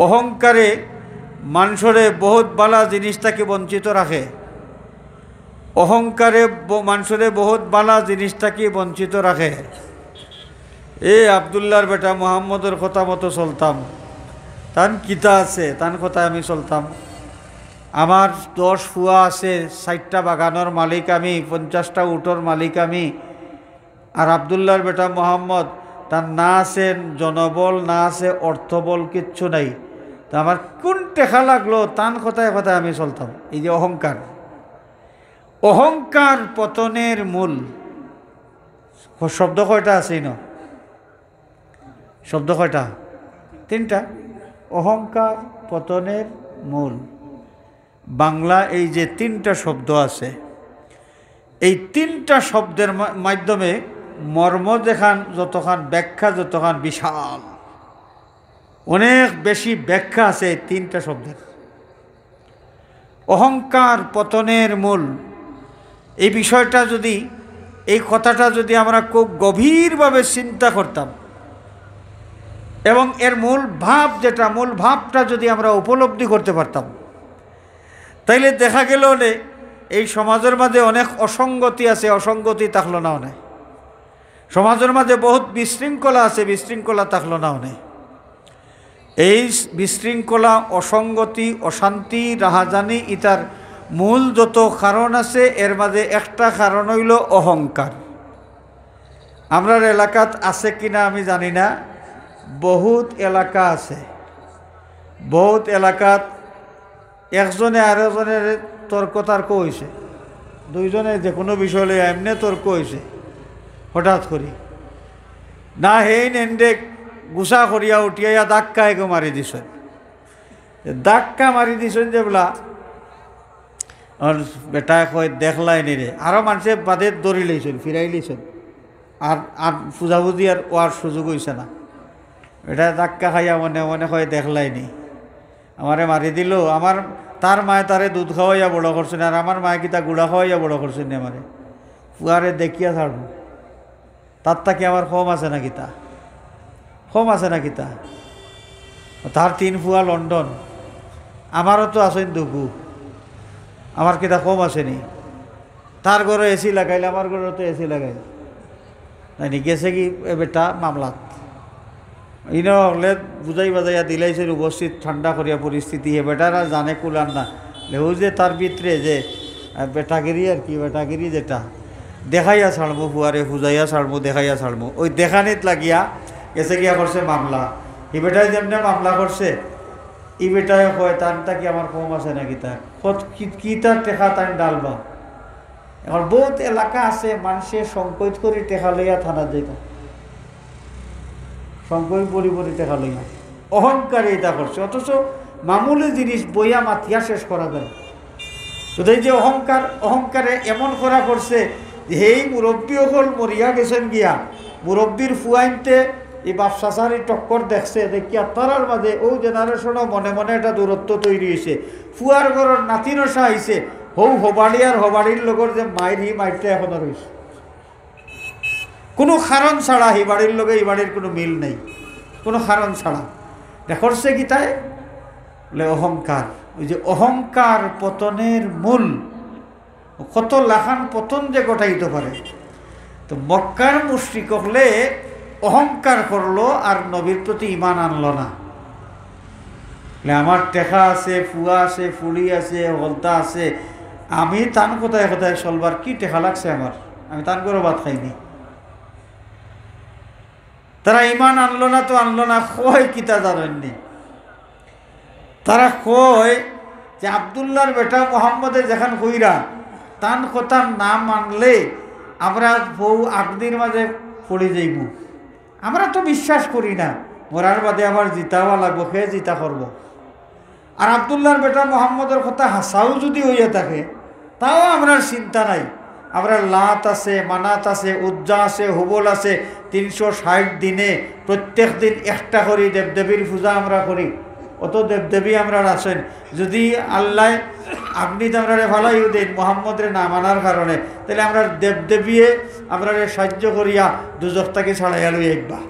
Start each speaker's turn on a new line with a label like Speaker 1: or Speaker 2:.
Speaker 1: অহংকারে মানুষরে বহুত বালা জিনিসটাকে বঞ্চিত রাখে। অহংকারে মানুষরে বহুত বালা জিনিসটাকে বঞ্চিত রাখে। আবদুল্লাহর বেটা মুহাম্মদের কথা মতো চলতাম, তান কিতা আছে তান কথা আমি চলতাম। আমার 10 ফুয়া আছে, 60টা বাগানের মালিক আমি, 50টা উটর মালিক আমি। আর আবদুল্লাহর বেটা মুহাম্মদ, তার না আছে জনবল, না আছে অর্থবল, কিচ্ছু নাই। তা আমার কোন টেকা লাগলো তান কথায় কথায় আমি চলতাম। এই যে অহংকার, অহংকার পতনের মূল। শব্দ কয়টা আছে না? শব্দ কয়টা? 3টা। অহংকার পতনের মূল। বাংলা এই যে 3টা শব্দ আছে, এই 3টা শব্দের মাধ্যমে মর্ম দেখান যতখান, ব্যাখ্যা যতখান বিশাল, অনেক বেশি ব্যাখ্যা আছে এই 3টা শব্দের। অহংকার পতনের মূল, এই বিষয়টা যদি, এই কথাটা যদি আমরা খুব গভীরভাবে চিন্তা করতাম এবং এর মূল ভাব যেটা, মূল ভাবটা যদি আমরা উপলব্ধি করতে পারতাম, তাইলে দেখা গেল এই সমাজের মাঝে অনেক অসঙ্গতি আছে, অসঙ্গতি থাকলো না অনেক। সমাজের মাঝে বহুত বিশৃঙ্খলা আছে, বিশৃঙ্খলা থাকলো না অনেক। এই বিশৃঙ্খলা, অসঙ্গতি, অশান্তি, রাহাজানি, ইতার মূল যত কারণ আছে, এর মাঝে একটা কারণ হইল অহংকার। আমরার এলাকাত আছে কিনা আমি জানি না, বহুত এলাকা আছে, বহুত এলাকাত একজনে আরেকজনের তর্ক হয়েছে, দুইজনে যে কোনো বিষয় লইয়া এমনি তর্ক হয়েছে হঠাৎ করি, না হেই নেন্ডে গুছা করিয়া উঠিয়া ধাক্কা এগো মারি দিছেন। ধাক্কা মারি দিছেন যে বলা আর বেটা কয় দেখলাই নি রে, আরও মানুষে বাদে দৌড়ি লইছেন, ফিরাই লইছেন, আর আর ফুজাবুজি আর ওয়ার সুযোগ হয়েছে না। এটা ধাক্কা খাইয়া মনে মনে কয় দেখলাই নি, আমারে মারি দিল। আমার তার মায়ে তারে দুধ খাওয়াইয়া বড় করছেন, আর আমার মায়ে কিতা গুড়া খাওয়াইয়া বড় করছেন নি আমারে। ফুয়ারে দেখিয়া ছাড়ব, তার তাকে আমার কম আছে না কিতা, কম আছে না কিতা। তার 3 ফুয়া লন্ডন, আমারও তো আছেন দুগু, আমার কিতা কম আসেনি। তার ঘরে এসি লাগাইলে, আমার ঘরে তো এসি লাগাইল নাইনি, গেছে কি বেটা মামলাত। ইনো হলে বুঝাই বাজাইয়া দিলাইছে উপস্থিত ঠান্ডা করিয়া পরিস্থিতি। হে বেটারা জানে কুলার না লেহু যে তার ভিতরে যে বেটাগিরি আর কি, বেটাগিরি যেটা দেখাইয়া ছাড়বো, ফুয়ারে ফুজাইয়া ছাড়বো, দেখাইয়া ছাড়বো, ওই দেখানিত লাগিয়া গেছে গিয়া করছে মামলা। ই বেটাই যেমনি মামলা করছে, ই বেটায় কয় তানটা কি আমার কম আছে নাকি, তার কি তার টেকা তান ডালবা। এখন বহুত এলাকা আছে মানুষের সংকোচ করে টেকা লইয়া থানা যাইত, সংকোচ বড়ি বড়ি টেকা লইয়া অহংকারে এটা করছে। অথচ মামুলি জিনিস বইয়া মাথিয়া শেষ করা যায়। তো এই যে অহংকার, অহংকারে এমন করা করছে যে এই মুরব্বী হল মরিয়া গেছেন গিয়া, মুরব্বীর ফুয়াইনতে এই বাপসাসারি টক্কর দেখছে, দেখিয়া তারার মাঝে ও জেনারেশনও মনে মনে একটা দূরত্ব তৈরি হয়েছে। ফুয়ার ঘরের নাতিনসা আইছে, হবাড়ি আর হবাড়ির লগর যে মায়ের হি মাইরটা এখনো রয়েছে, কোনো কারণ ছাড়া। এই বাড়ির লগে এই বাড়ির কোনো মিল নেই, কোনো কারণ ছাড়া। দেখছে কি তাই বলে অহংকার। ওই যে অহংকার পতনের মূল, কত লাখান পতন যে ঘটাইতে পারে। তো মক্কার মুশরিক হলে অহংকার করলো আর নবীর প্রতি ঈমান আনলো না। আমার টেকা আছে, ফুয়া আছে, ফুলি আছে, হলতা আছে, আমি তান কোথায় কোথায় চলবার কি টেকা লাগছে আমার, আমি তান করে ভাত খাইনি। তারা ঈমান আনলো না তো আনলো না, কয় কিতা জানেননি। তারা কয় যে আবদুল্লাহর বেটা মোহাম্মদের যেখান কইরা তান কথা না মানলে আমরা বউ আগদির মাঝে পড়ে যাইব। আমরা তো বিশ্বাস করি না, মরার বাদে আবার জিতাওয়া লাগবো, খেয়ে জিতা করবো। আর আবদুল্লাহর বেটা মোহাম্মদের কথা হাসাও যদি হইয়া থাকে তাও আমরা চিন্তা নাই। আমরা লাত আছে, মানাত আছে, উজ্জা আছে, হুবল আছে, 360 দিনে প্রত্যেক দিন একটা করি দেবদেবীর পূজা আমরা করি। অত দেবদেবী আমরা আছেন, যদি আল্লাহ আপনি তো আমরা ভালাই দেন মোহাম্মদের না মানার কারণে, তাহলে আমরা দেবদেবী আমরা সাহায্য করিয়া দুজকটাকে ছাড়াইয়া লই একবার।